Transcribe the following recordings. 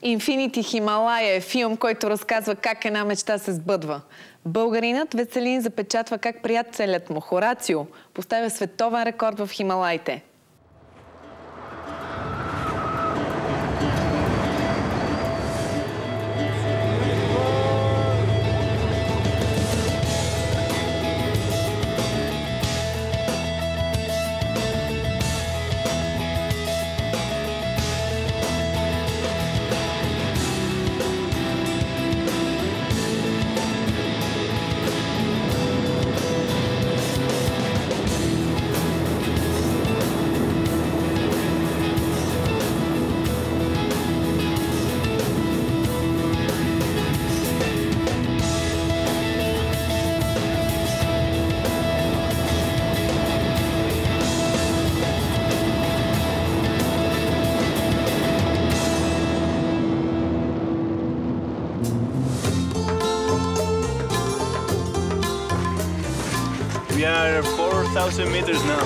Инфинити Хималая е филм, който разказва как една мечта се сбъдва. Българинът Веселин запечатва как приятелят му Хорацио поставя световен рекорд в Хималаите. We are 4,000 meters now.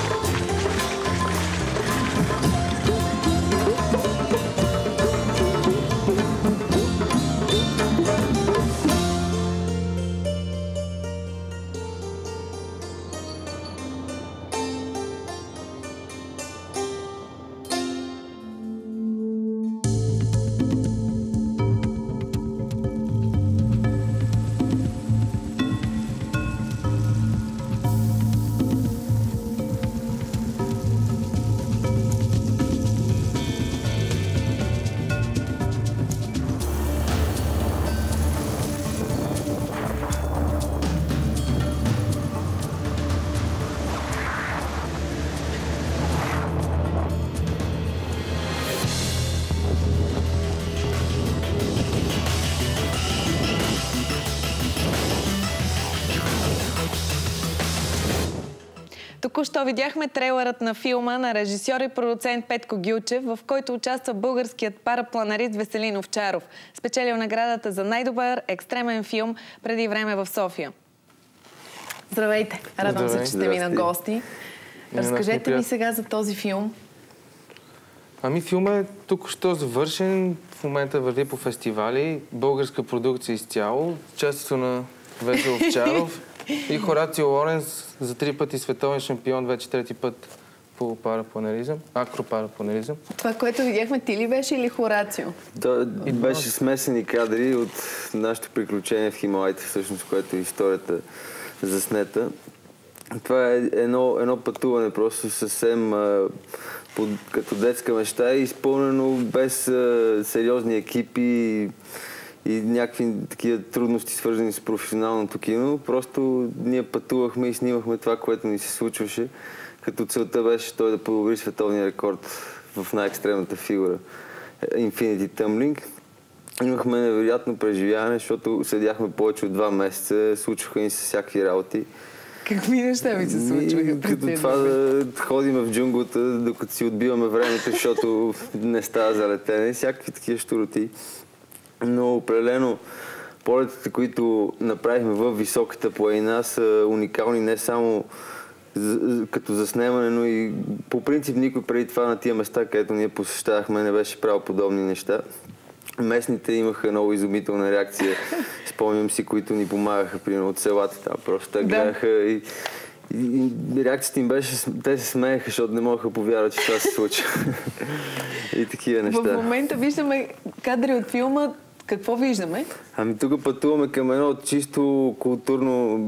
Току-що видяхме трейлерът на филма на режисьор и продуцент Петко Гилчев, в който участва българският парапланарист Веселин Овчаров, спечелил наградата за най-добър екстремен филм преди време в София. Здравейте! Радвам се, че сте ми на гости. Разкажете ми сега за този филм. Филмът е току-що завършен. В момента върви по фестивали. Българска продукция изцяло. Участието на Весел Овчаров и Хорацио Лоренс, за 3 пъти световен шампион, вече 3-ти път по парапланеризъм, акропарапланеризъм. Това, което видяхме, ти ли беше или Хорацио? Да, беше смесени кадри от нашето приключение в Хималаите, всъщност, което е историята заснета. Това е едно пътуване, просто съвсем като детска мечта, изпълнено без сериозни екипи и някакви такива трудности, свързани с професионалното кино. Просто ние пътувахме и снимахме това, което ни се случваше, като целта беше той да подобри световния рекорд в най-екстремната фигура Infinity Tumbling. Имахме невероятно преживяване, защото седяхме повече от 2 месеца, случваха ни се всякакви работи. Какви неща ви се случваха? Като това да ходим в джунглата, докато си отбиваме времето, защото не става за летене, всякакви такива щуроти. Но определено полетите, които направихме в високата планина, са уникални не само като заснемане, но и по принцип никой преди това на тия места, където ние посещавахме, не беше правил подобни неща. Местните имаха много изумителна реакция, спомням си, които ни помагаха, примерно от селата там. Просто те гледаха и реакцията им беше, те се смееха, защото не могаха повярват, че това се случва. И такива неща. В момента виждаме кадри от филма. Какво виждаме? Тук пътуваме към едно чисто културно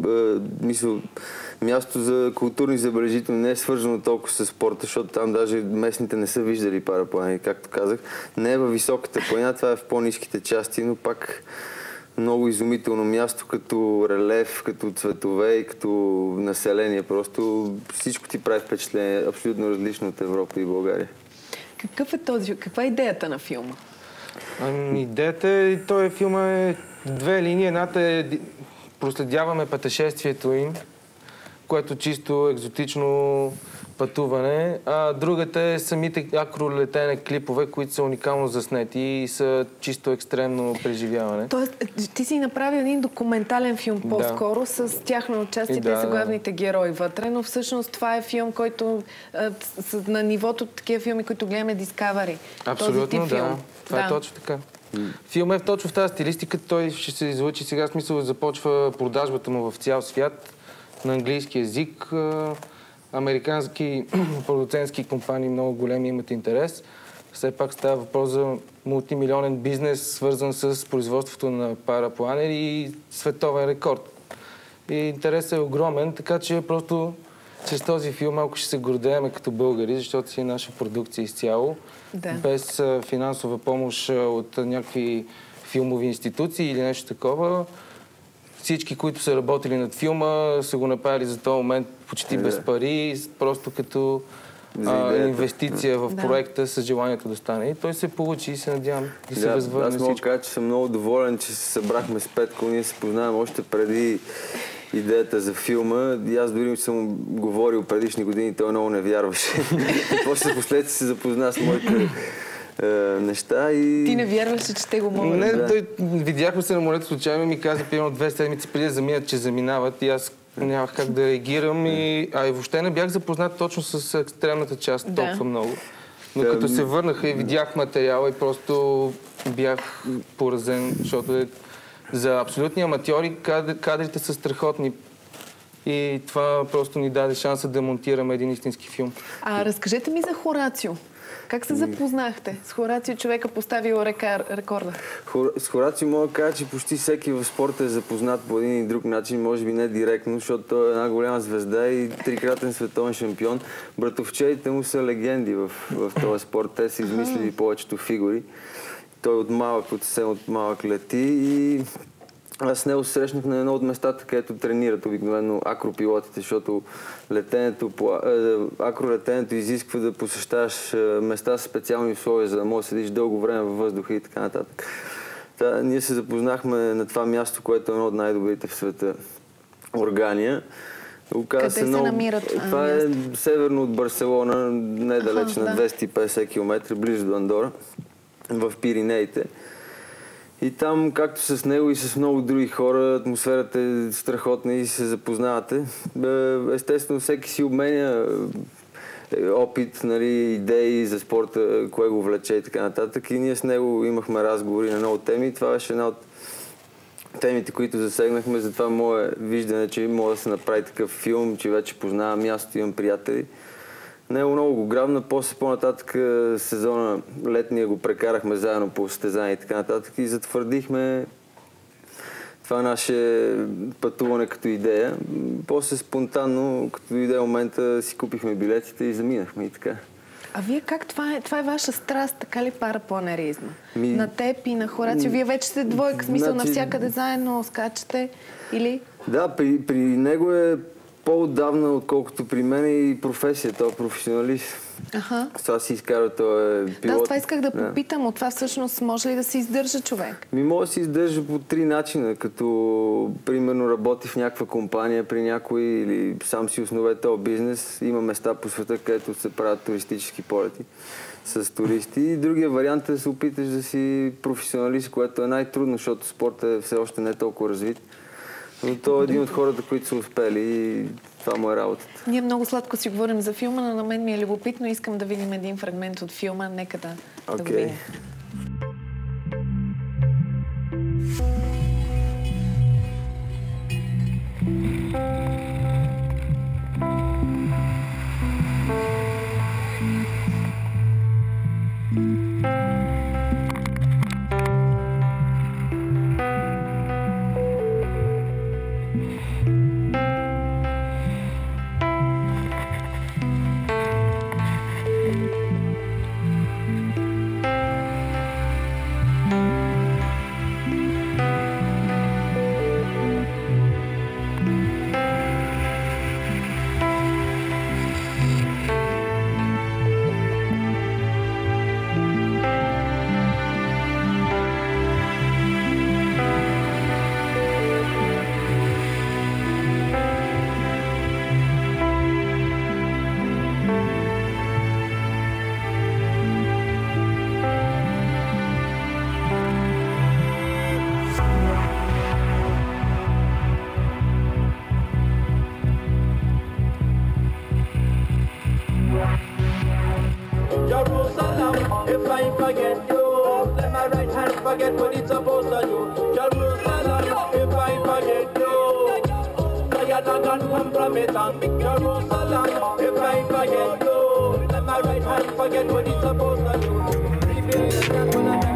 място за културни забележители. Не е свързано толкова с спорта, защото там даже местните не са виждали параплани, както казах. Не е във високата планина, това е в по-ниските части, но пак много изумително място, като релеф, като цветове и като население. Просто всичко ти прави впечатление, абсолютно различно от Европа и България. Каква е идеята на филма? Идеята е, този филм е 2 линии. Едната е проследяваме пътешествието им, което чисто екзотично пътуване, а другата е самите акролетене клипове, които са уникално заснети и са чисто екстремно преживяване. Тоест, ти си направил един документален филм по-скоро с тяхно участие, те са главните герои вътре, но всъщност това е филм, който на нивото такива филми, които гледаме Discovery. Абсолютно, да. Това е точно така. Филмът е точно в тази стилистика. Той ще се излъчи сега, смисъл започва продажбата му в цял свят на английски език. Американски продуцентски компании много големи имат интерес. Все пак става въпрос за мултимилионен бизнес, свързан с производството на парапланери и световен рекорд. И интересът е огромен, така че просто чрез този филм малко ще се гордеем като българи, защото си е наша продукция изцяло. Да. Без финансова помощ от някакви филмови институции или нещо такова. Всички, които са работили над филма, са го направили за този момент почти без пари, просто като инвестиция в проекта с желанието да стане. И той се получи и се надявам да се възвърне всичко. Аз мога да кажа, че съм много доволен, че се събрахме с Петко. Ние се познаваме още преди идеята за филма. И аз дори съм говорил предишни години, той много не вярваше. И после последствие се запозна с моите неща и... Ти не вярваше, че те го могат? Не, той видяхме се на морето случайно и ми каза, примерно 2 седмици преди да заминат, че заминават и аз нямах как да реагирам. И въобще не бях запознат точно с екстремната част толкова много. Но като се върнаха и видях материала и просто бях поразен, защото за абсолютни аматьори кадрите са страхотни. И това просто ни даде шанса да монтираме един истински филм. Разкажете ми за Хорацио. Как се запознахте? С Хорацио човека поставил рекорда. С Хорацио мога да кажа, че почти всеки в спорта е запознат по един или друг начин, може би не директно, защото той е една голяма звезда и 3-кратен световен шампион. Братовчедите му са легенди в този спорт. Те са измислили повечето фигури. Той съвсем от малък лети и аз с него срещнах на едно от местата, където тренират обикновено акропилотите, защото акролетенето изисква да посещаваш места с специални условия, за да можеш да седиш дълго време във въздуха и така нататък. Ние се запознахме на това място, което е едно от най-добрите в света. Органия. Къде се намира това? Това е северно от Барселона, недалеч на 250 км, близо до Андора, в Пиринеите. И там, както с него и с много други хора, атмосферата е страхотна и се запознавате. Естествено, всеки си обменя опит, идеи за спорта, кое го влече и така нататък. И ние с него имахме разговори на много теми. Това беше една от темите, които засегнахме. Затова мое виждане, че може да се направи такъв филм, че вече познавам място, имам приятели. Него много го грабна, после по-нататък сезона летния го прекарахме заедно по състезания и така нататък и затвърдихме това наше пътуване като идея. После спонтанно, като дойде момента, си купихме билетите и заминахме и така. А вие как? Това е ваша страст, така ли, парапланеризма? На теб и на Хорацио. Вие вече сте двойка, смисъл навсякъде заедно скачате или? Да, при него е по-отдавна, отколкото при мен и професия. Той е професионалист. Това си изкара, той е пилот. Да, това исках да попитам. От това всъщност може ли да се издържа човек? Може да се издържа по 3 начина. Като, примерно, работи в някаква компания при някой или сам си основе този бизнес. Има места по света, където се правят туристически полети с туристи. И другия вариант е да се опиташ да си професионалист, което е най-трудно, защото спортът е все още не е толкова развит. Но той е един от хората, които са успели и това му е работата. Ние много сладко си говорим за филма, но на мен ми е любопитно. Искам да видим един фрагмент от филма. Нека да го видим. forget what it's supposed to do. Jerusalem, if I forget you. Fire that gun come from it and Jerusalem, if I forget you. Let my right hand forget what it's supposed to do. Reveal the temple and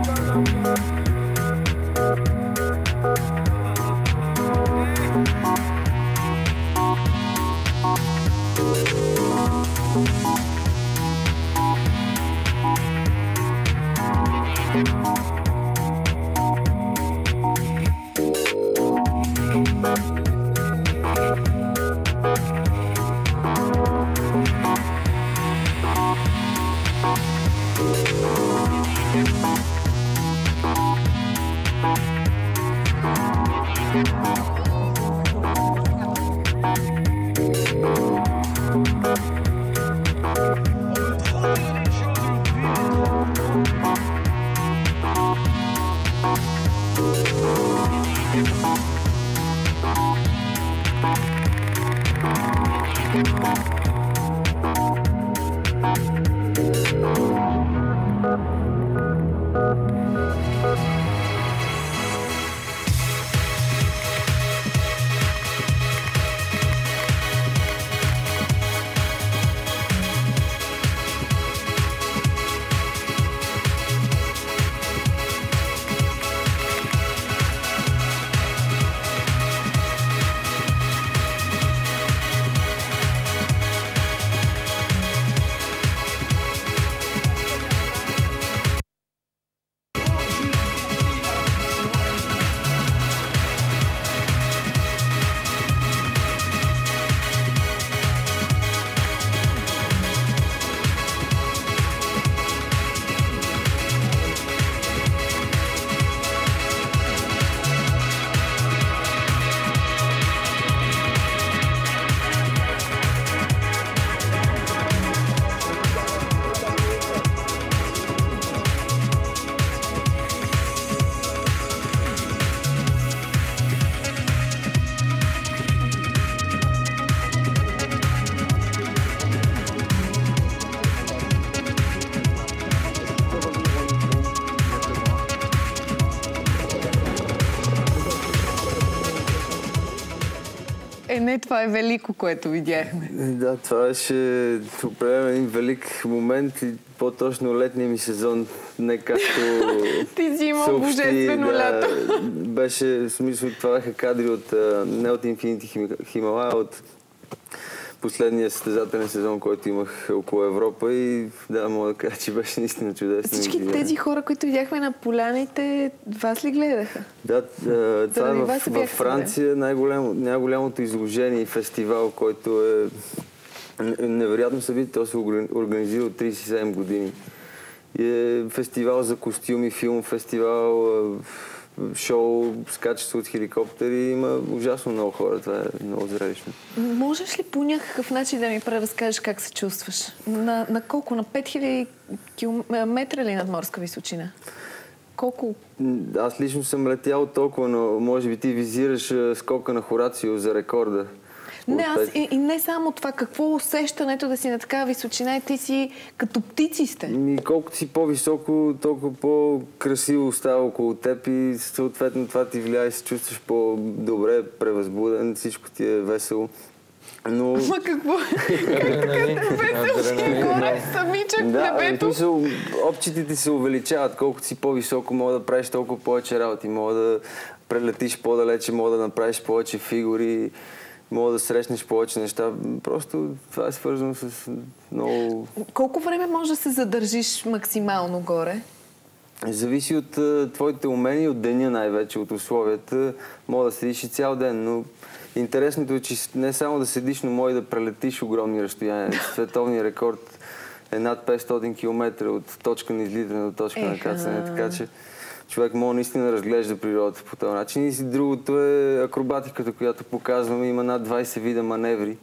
Не, това е велико, което видяхме. Да, това беше определено един велик момент и по-точно летния ми сезон, не както Ти си имал божествено лято. Беше, в смисъл, това бяха кадри от, не от Infinity Himalaya, а от последния състезателен сезон, който имах около Европа и да, мога да кажа, че беше наистина чудесно. Всички тези хора, които видяхме на поляните, вас ли гледаха? Да, това е във Франция най-голямото изложение и фестивал, който е невероятно събитие. То се организира от 37 години. И е фестивал за костюми, филм, фестивал, шоу, скачество от хеликоптери. Има ужасно много хора. Това е много зрелищно. Можеш ли по някакъв начин да ми преразкажеш как се чувстваш? На колко? На 5000 км ли над морска височина? Колко? Аз лично съм летял толкова, но може би ти визираш скока на Хорацио за рекорда. Не, аз и не само това. Какво усещането да си на такава височина и ти си като птици сте? Колкото си по-високо, толкова по-красиво става около теб и съответно това ти влияе и се чувстваш по-добре, превъзбуден, всичко ти е весело. Но... Ама какво? Като весело ще горе самичък в небето? Опчетите се увеличават. Колкото си по-високо, мога да правиш толкова повече работи. Мога да прелетиш по-далече, мога да направиш повече фигури, мога да срещнеш повече неща. Просто това е свързано с много... Колко време може да се задържиш максимално горе? Зависи от твоите умения, от деня най-вече, от условията. Мога да седиш и цял ден, но интересното е, че не само да седиш, но може да прелетиш огромни разстояния. Световният рекорд е над 500 км от точка на излитане до точка на кацане, така че човек може наистина да разглежда природата по този начин. И другото е акробатиката, която показваме. Има над 20 вида маневри,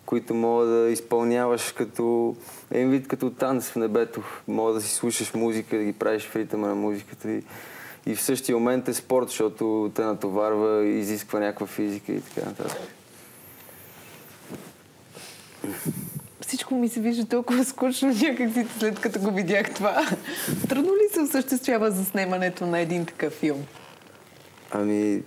които мога да изпълняваш като един вид като танц в небето. Мога да си слушаш музика, да ги правиш в ритъма на музиката. И в същия момент е спорт, защото те натоварва и изисква някаква физика и така нататък. всичко ми се вижда толкова скучно някакси след като го видях това. Трудно ли се осъществява заснемането на един такъв филм? Ами...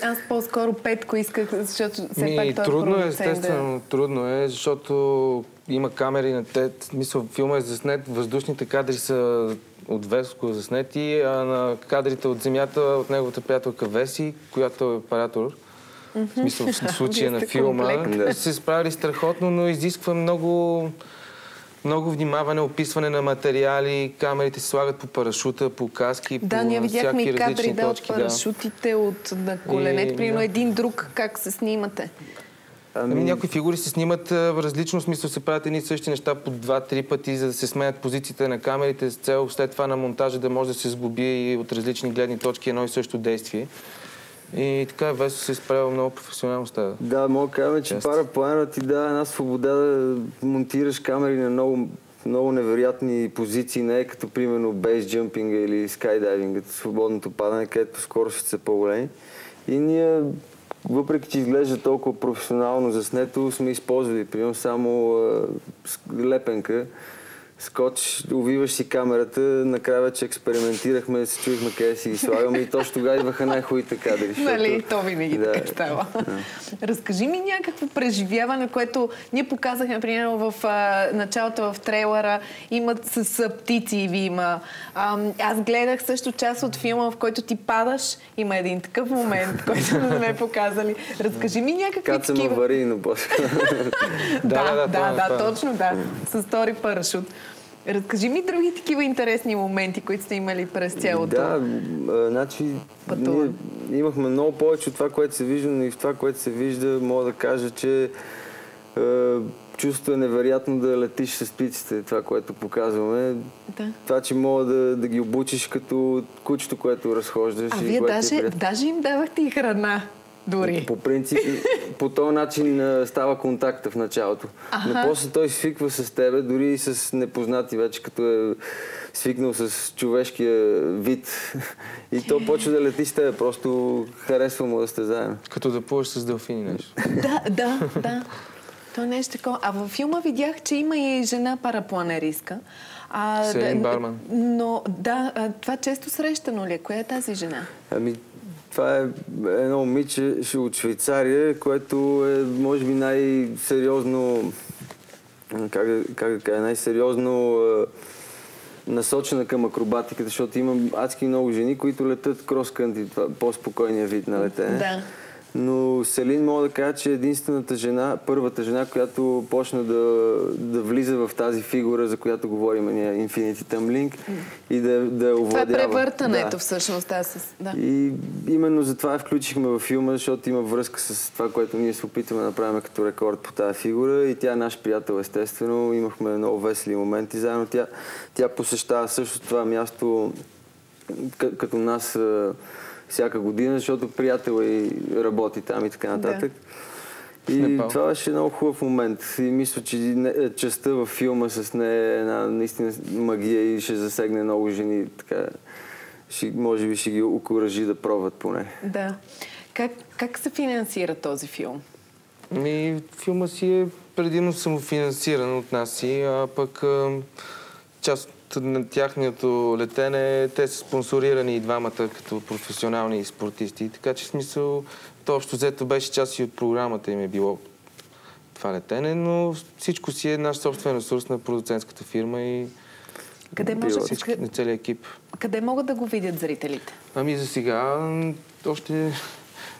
Аз по-скоро Петко исках, защото все пак той трудно е, продуцент. естествено, трудно е, защото има камери на те. Смисъл, филма е заснет, въздушните кадри са от Веско заснети, а на кадрите от земята от неговата приятелка Веси, която е оператор. В смисъл, в случая на филма. Се справили страхотно, но изисква много внимаване, описване на материали, камерите се слагат по парашута, по каски, да, по ние видяхме и кадри точки, от парашутите, от на коленете, примерно един друг, как се снимате? Някои фигури се снимат в различно смисъл, се правят едни и същи неща по 2-3 пъти, за да се сменят позициите на камерите с цел след това на монтажа да може да се сглоби и от различни гледни точки едно и също действие. И така Весо се изправил много професионално става. Да, мога да кажем, че парапланерът ти дава една свобода да монтираш камери на много невероятни позиции, не е като примерно бейсджъмпинга или скайдайвинга, свободното падане, където скоростите са по-големи. И ние, въпреки че изглежда толкова професионално заснето, сме използвали примерно само лепенка, скоч, увиваш си камерата, накрая вече експериментирахме, се чуихме къде си ги слагаме и точно тогава идваха най-хубавите кадри. Защото... Нали, то винаги така става. Разкажи ми някакво преживяване, което ние показахме, например, в началото в трейлера, имат с птици ви има. Аз гледах също част от филма, в който ти падаш. Има един такъв момент, който не сме показали. Разкажи ми някакви такива... Кацам аварийно после. Да, точно, да. С втори парашут. Разкажи ми други такива интересни моменти, които сте имали през цялото. Да, значи ние имахме много повече от това, което се вижда, но и в това, което се вижда, мога да кажа, че чувството е невероятно да летиш с птиците, това, което показваме. Да. Това, че мога да ги обучиш като кучето, което разхождаш. А вие даже им давахте и храна. Дори. По принцип, по този начин става контакта в началото. Но после той свиква с тебе, дори и с непознати вече, като е свикнал с човешкия вид. И то почва да лети с тебе, просто харесва му да сте заедно. Като да плуваш с делфини нещо. Да. То не е такова. А във филма видях, че има и жена парапланеристка. Селин Барман. Но това често срещано ли е? Коя е тази жена? Това е едно момиче от Швейцария, което е, може би, най-сериозно, най-сериозно насочена към акробатиката, защото има адски много жени, които летят крос-кънтри, по-спокойния вид на летене. Да. Но Селин мога да кажа, че е единствената жена, първата жена, която почна да влиза в тази фигура, за която говорим ние, Infinity Tumbling, и да я овладява. Това е превъртането всъщност. И именно затова я включихме във филма, защото има връзка с това, което ние се опитваме да направим като рекорд по тази фигура. И тя е наш приятел, естествено. Имахме много весели моменти заедно. Тя посещава също това място като нас всяка година, защото приятел и работи там и така нататък. И това беше много хубав момент. И мисля, че частта във филма с нея е една наистина магия и ще засегне много жени. Така, може би ще ги окуражи да пробват поне. Да. Как се финансира този филм? Филма си е предимно самофинансиран от нас, а пък част на тяхното летене, те са спонсорирани и двамата като професионални спортисти. Така че в смисъл, то общо взето беше част и от програмата им е било това летене, но всичко си е наш собствен ресурс на продуцентската фирма и на целия екип. Къде могат да го видят зрителите? За сега още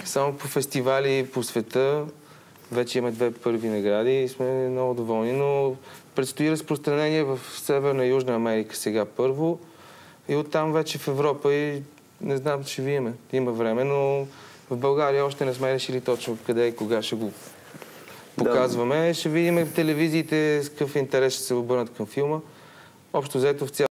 само по фестивали по света. Вече имаме 2 първи награди и сме много доволни, но предстои разпространение в Северна и Южна Америка сега първо и оттам вече в Европа и не знам, ще видим. Има време, но в България още не сме решили точно къде и кога ще го показваме. Ще видим телевизиите с какъв интерес ще се обърнат към филма. Общо взето в цяло